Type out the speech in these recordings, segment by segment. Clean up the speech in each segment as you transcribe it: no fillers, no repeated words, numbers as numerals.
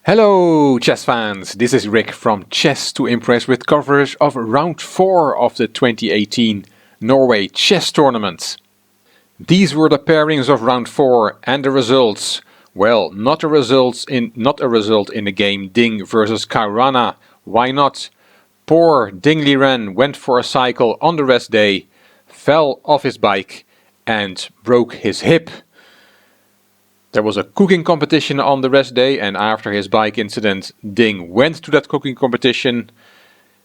Hello chess fans, this is Rick from Chess to Impress with coverage of round 4 of the 2018 Norway Chess Tournament. These were the pairings of round 4 and the results. Well, not a result in the game Ding versus Caruana. Why not? Poor Ding Liren went for a cycle on the rest day, fell off his bike and broke his hip. There was a cooking competition on the rest day, and after his bike incident, Ding went to that cooking competition.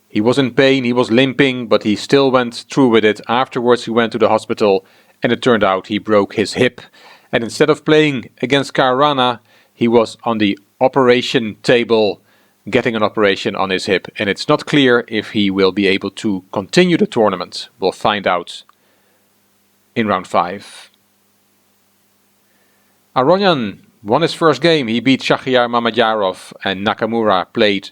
He was in pain, he was limping, but he still went through with it. Afterwards he went to the hospital and it turned out he broke his hip. And instead of playing against Caruana, he was on the operation table getting an operation on his hip. And it's not clear if he will be able to continue the tournament. We'll find out in round 5. Aronian won his first game. He beat Vachier-Lagrave, and Nakamura played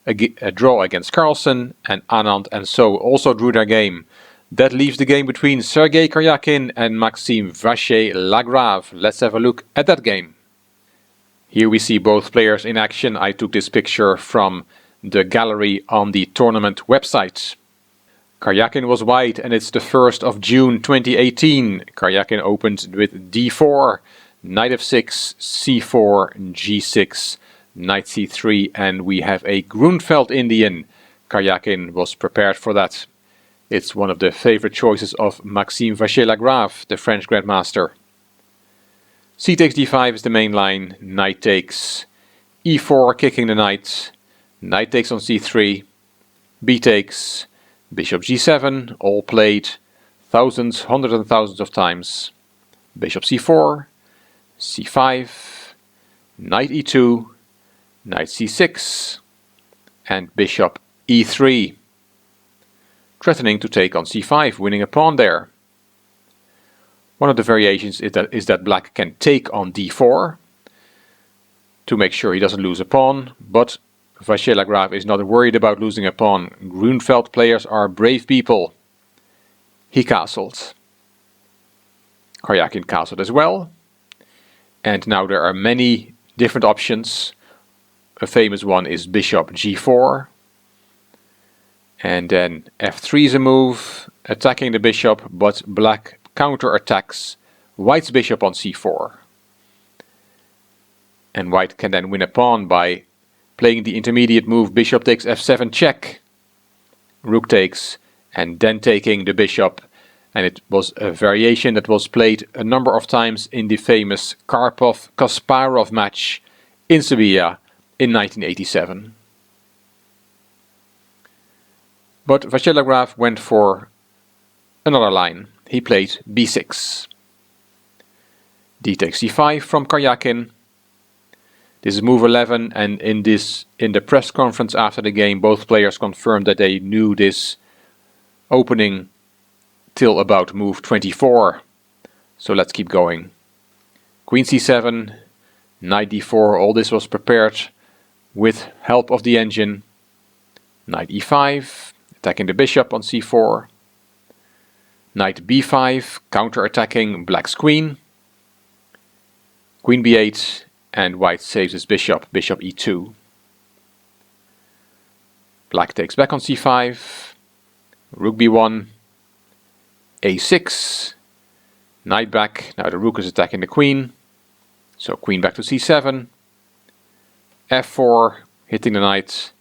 a draw against Carlsen, and Anand and So also drew their game. That leaves the game between Sergei Karjakin and Maxime Vachier-Lagrave. Let's have a look at that game. Here we see both players in action. I took this picture from the gallery on the tournament website. Karjakin was white and it's the 1st of June 2018. Karjakin opened with d4. Knight f6, c4, g6, knight c3, and we have a Grunfeld Indian. Karjakin was prepared for that. It's one of the favorite choices of Maxime Vachier-Lagrave, the French grandmaster. C takes d5 is the main line, knight takes, e4 kicking the knight, knight takes on c3, b takes, bishop g7, all played thousands, hundreds and thousands of times, bishop c4, c5, knight e2, knight c6, and bishop e3. Threatening to take on c5, winning a pawn there. One of the variations is that black can take on d4 to make sure he doesn't lose a pawn, but Vachier-Lagrave is not worried about losing a pawn. Grunfeld players are brave people. He castled. Karjakin castled as well. And now there are many different options. A famous one is bishop g4. And then f3 is a move, attacking the bishop, but black counter-attacks white's bishop on c4. And white can then win a pawn by playing the intermediate move bishop takes f7 check. Rook takes, and then taking the bishop. And it was a variation that was played a number of times in the famous Karpov-Kasparov match in Sevilla in 1987. But Vachier-Lagrave went for another line. He played b6. D takes c5 from Karjakin. This is move 11, and in the press conference after the game, both players confirmed that they knew this opening till about move 24. So let's keep going. Queen c7, knight d4, all this was prepared with help of the engine. Knight e5, attacking the bishop on c4. Knight b5, counter-attacking black's queen. Queen b8, and white saves his bishop, bishop e2. Black takes back on c5, rook b1, a6, knight back, now the rook is attacking the queen, so queen back to c7, f4, hitting the knight,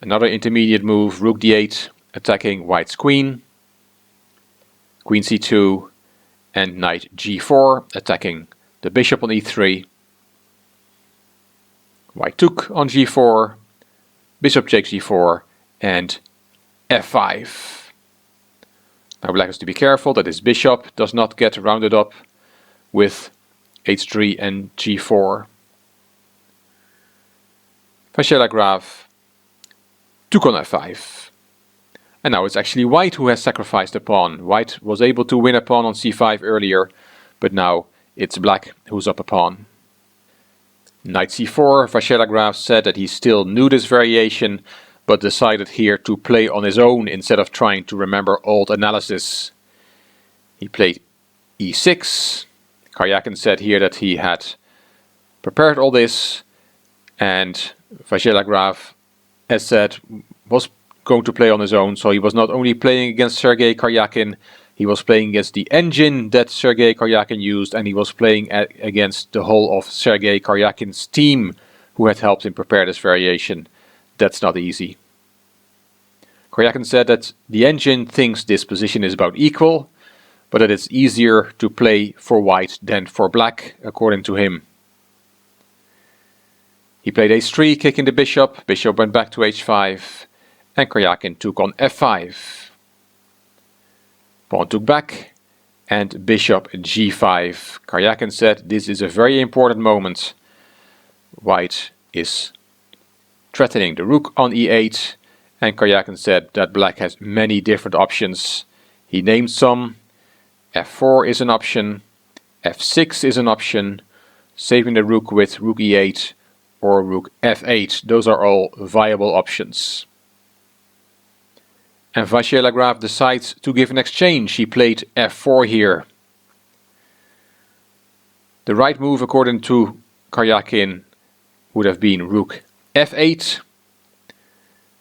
another intermediate move, rook d8, attacking white's queen, queen c2, and knight g4, attacking the bishop on e3, white took on g4, bishop takes g4, and f5. Now black has to be careful that his bishop does not get rounded up with h3 and g4. Vachier-Lagrave took on f5. And now it's actually white who has sacrificed a pawn. White was able to win a pawn on c5 earlier, but now it's black who's up a pawn. Knight c4, Vachier-Lagrave said that he still knew this variation, but decided here to play on his own instead of trying to remember old analysis. He played e6. Karjakin said here that he had prepared all this And Vachier-Lagrave, as said, was going to play on his own, so he was not only playing against Sergei Karjakin, he was playing against the engine that Sergei Karjakin used, and he was playing against the whole of Sergei Karjakin's team, who had helped him prepare this variation. That's not easy. Karjakin said that the engine thinks this position is about equal, but that it's easier to play for white than for black, according to him. He played h3, kicking the bishop. Bishop went back to h5, and Karjakin took on f5. Pawn took back, and bishop g5. Karjakin said this is a very important moment. White is threatening the rook on e8, and Karjakin said that black has many different options. He named some. f4 is an option, f6 is an option, saving the rook with rook e8 or rook f8. Those are all viable options. And Vachier-Lagrave decides to give an exchange. He played f4 here. The right move, according to Karjakin, would have been rook f8,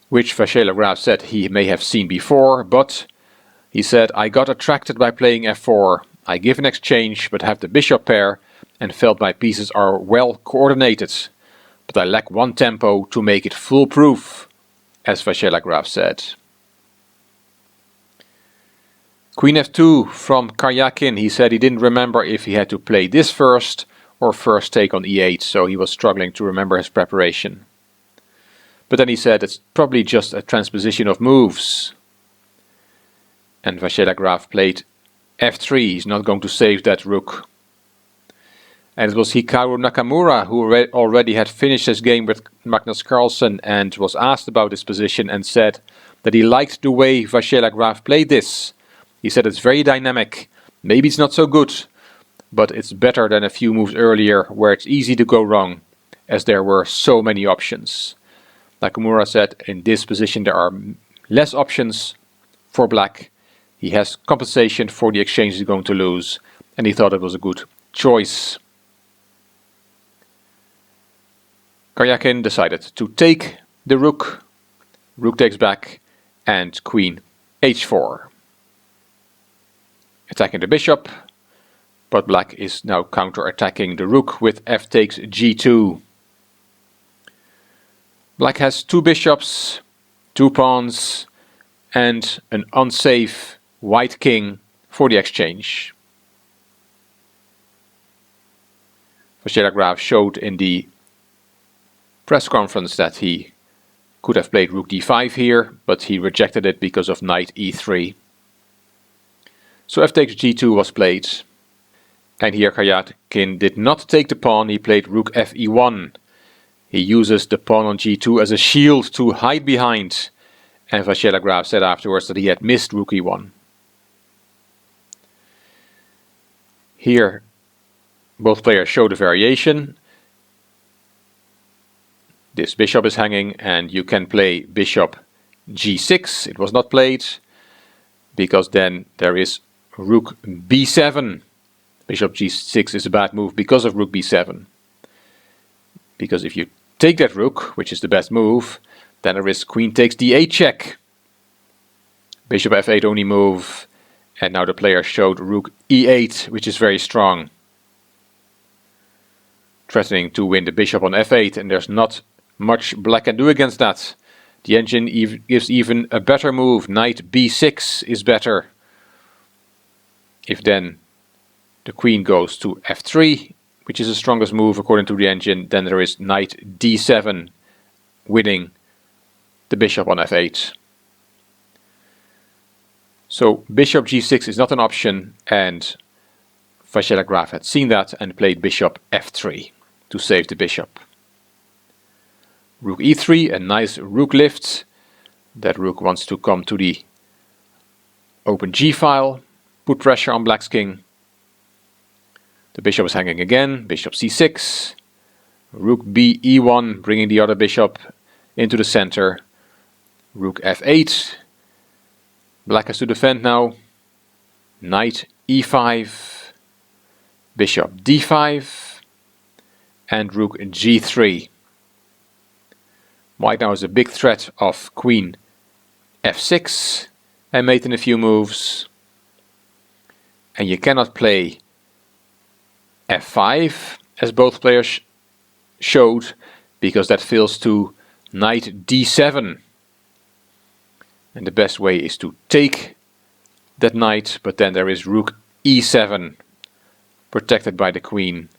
which Vachier-Lagrave said he may have seen before, but he said, I got attracted by playing f4. I give an exchange, but have the bishop pair, and felt my pieces are well coordinated. But I lack one tempo to make it foolproof, as Vachier-Lagrave said. Queen f2 from Karjakin. He said he didn't remember if he had to play this first or first take on e8, so he was struggling to remember his preparation. But then he said it's probably just a transposition of moves. And Vachier-Lagrave played f3. He's not going to save that rook. And it was Hikaru Nakamura who already had finished his game with Magnus Carlsen and was asked about his position and said that he liked the way Vachier-Lagrave played this. He said it's very dynamic. Maybe it's not so good, but it's better than a few moves earlier where it's easy to go wrong, as there were so many options. Nakamura said in this position there are less options for black. He has compensation for the exchange he's going to lose, and he thought it was a good choice. Karjakin decided to take the rook. Rook takes back, and queen h4. Attacking the bishop, but black is now counter-attacking the rook with f takes g2. Black has two bishops, two pawns, and an unsafe white king for the exchange. Vachier-Lagrave showed in the press conference that he could have played rook d5 here, but he rejected it because of knight e3. So f takes g2 was played. And here Karjakin did not take the pawn, he played rook fe1. He uses the pawn on g2 as a shield to hide behind. And Vachier-Lagrave said afterwards that he had missed rook e1. Here both players show the variation. This bishop is hanging and you can play bishop g6. It was not played because then there is rook b7. Bishop g6 is a bad move because of rook b7. Because if you take that rook, which is the best move, then there is queen takes d8 check. Bishop f8 only move, and now the player showed rook e8, which is very strong. Threatening to win the bishop on f8, and there's not much black can do against that. The engine gives even a better move. Knight b6 is better. If then the queen goes to f3, which is the strongest move according to the engine, then there is knight d7 winning the bishop on f8. So bishop g6 is not an option, and Vachier-Lagrave had seen that and played bishop f3 to save the bishop. Rook e3, a nice rook lift. That rook wants to come to the open g-file, put pressure on black's king. The bishop is hanging again, bishop c6, rook b e1, bringing the other bishop into the center, rook f8, black has to defend now, knight e5, bishop d5, and rook g3. White now has a big threat of queen f6 and mate in a few moves. And you cannot play f5 as both players showed, because that fails to knight d7. And the best way is to take that knight, but then there is rook e7 protected by the queen,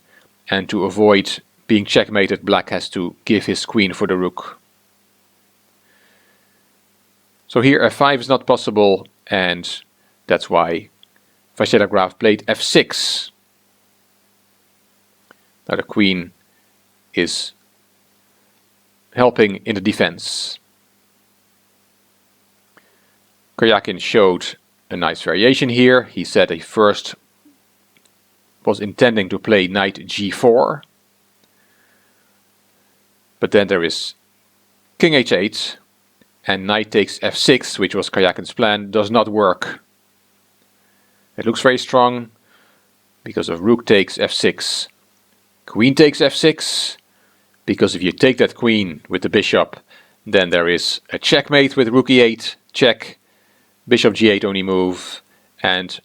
and to avoid being checkmated, black has to give his queen for the rook. So here f5 is not possible, and that's why Vachier-Lagrave played f6. Now the queen is helping in the defense. Karjakin showed a nice variation here. He said he first was intending to play knight g4, but then there is king h8 and knight takes f6, which was Karjakin's plan, does not work. It looks very strong because of rook takes f6, queen takes f6, because if you take that queen with the bishop, then there is a checkmate with rook e8, check, bishop g8 only move, and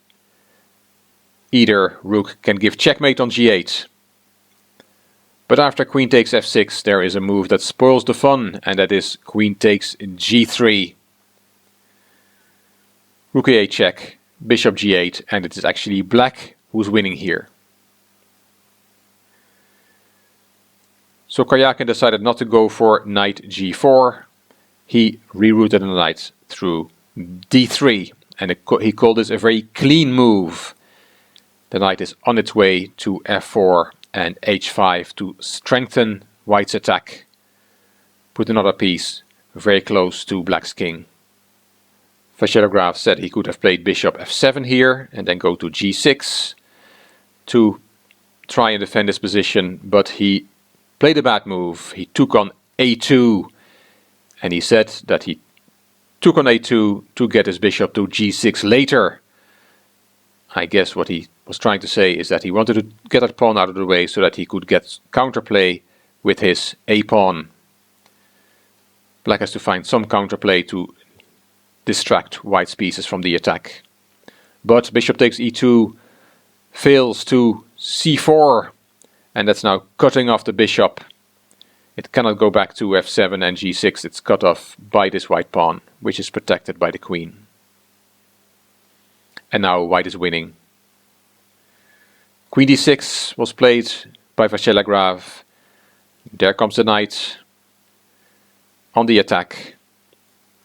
either rook can give checkmate on g8. But after queen takes f6, there is a move that spoils the fun, and that is queen takes g3. Rook e8 check, bishop g8, and it is actually black who's winning here. So Karjakin decided not to go for knight g4. He rerouted the knight through d3, and he called this a very clean move. The knight is on its way to f4 and h5 to strengthen white's attack. Put another piece very close to black's king. Vachier-Lagrave said he could have played bishop f7 here and then go to g6 to try and defend his position, but he played a bad move. He took on a2, and he said that he took on a2 to get his bishop to g6 later. I guess what he was trying to say is that he wanted to get that pawn out of the way so that he could get counterplay with his a pawn. Black has to find some counterplay to distract white's pieces from the attack. But bishop takes e2 fails to c4, and that's now cutting off the bishop. It cannot go back to f7 and g6, it's cut off by this white pawn, which is protected by the queen. And now white is winning. Queen d6 was played by Vachier-Lagrave. There comes the knight on the attack.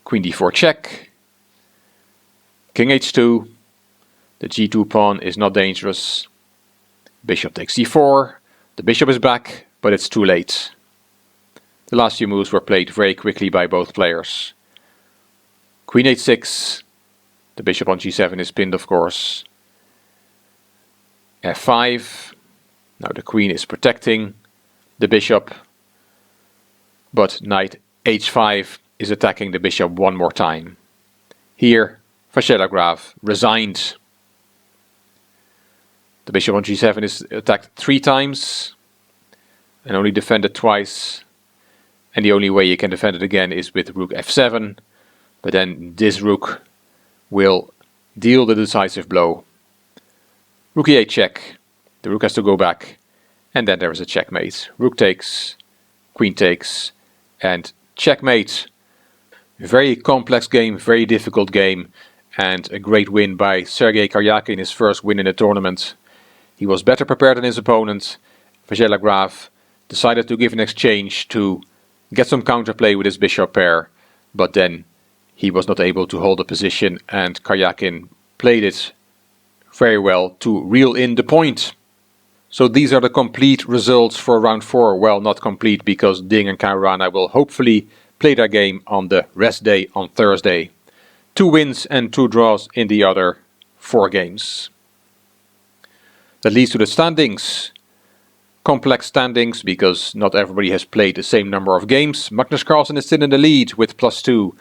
Queen d4 check. King h2. The g2 pawn is not dangerous. Bishop takes d4. The bishop is back, but it's too late. The last few moves were played very quickly by both players. Queen h6. The bishop on g7 is pinned, of course. f5. Now the queen is protecting the bishop, but knight h5 is attacking the bishop one more time. Here, Vachier-Lagrave resigned. The bishop on g7 is attacked 3 times and only defended twice. And the only way you can defend it again is with rook f7. But then this rook will deal the decisive blow. Rook e8 check. The rook has to go back. And then there is a checkmate. Rook takes, queen takes, and checkmate. Very complex game, very difficult game. And a great win by Sergei Karjakin, his first win in the tournament. He was better prepared than his opponent. Vachier-Lagrave decided to give an exchange to get some counterplay with his bishop pair, but then he was not able to hold the position, and Karjakin played it very well to reel in the point. So these are the complete results for round 4. Well, not complete, because Ding and Caruana will hopefully play their game on the rest day on Thursday. 2 wins and 2 draws in the other 4 games. That leads to the standings. Complex standings, because not everybody has played the same number of games. Magnus Carlsen is still in the lead with +2.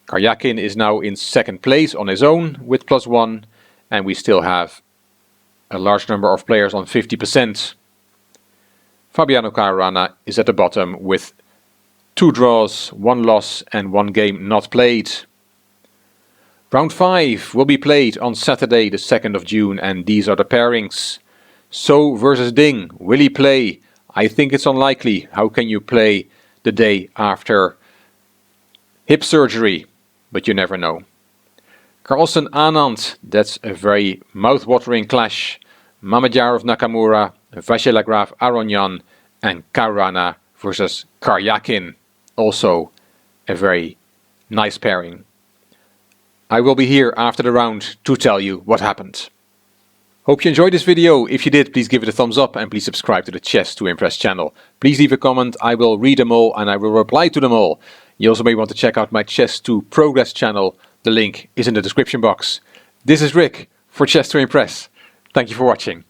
Karjakin is now in 2nd place on his own with +1. And we still have a large number of players on 50%. Fabiano Caruana is at the bottom with 2 draws, 1 loss and 1 game not played. Round 5 will be played on Saturday the 2nd of June, and these are the pairings. So versus Ding, will he play? I think it's unlikely. How can you play the day after hip surgery? But you never know. Carlsen Anand, that's a very mouth-watering clash. Mamedyarov Nakamura, Vachier-Lagrave Aronian, and Caruana versus Karjakin. Also a very nice pairing. I will be here after the round to tell you what happened. Hope you enjoyed this video. If you did, please give it a thumbs up and please subscribe to the Chess to Impress channel. Please leave a comment, I will read them all and I will reply to them all. You also may want to check out my Chess to Progress channel. The link is in the description box. This is Rick for Chess to Impress. Thank you for watching.